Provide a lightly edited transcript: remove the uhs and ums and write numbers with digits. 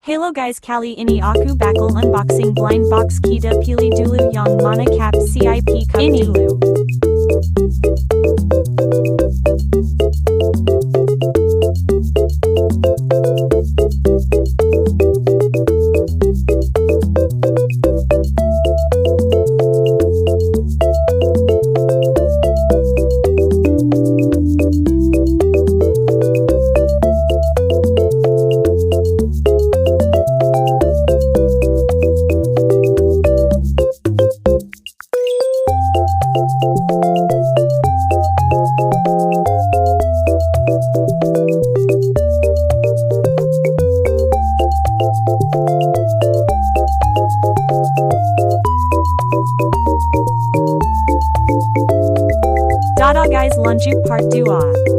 Hello guys, kali ini aku bakal unboxing blind box kita pilih dulu yang mana cap CIP cup ini dulu. Dadah guys, lanjut part 2.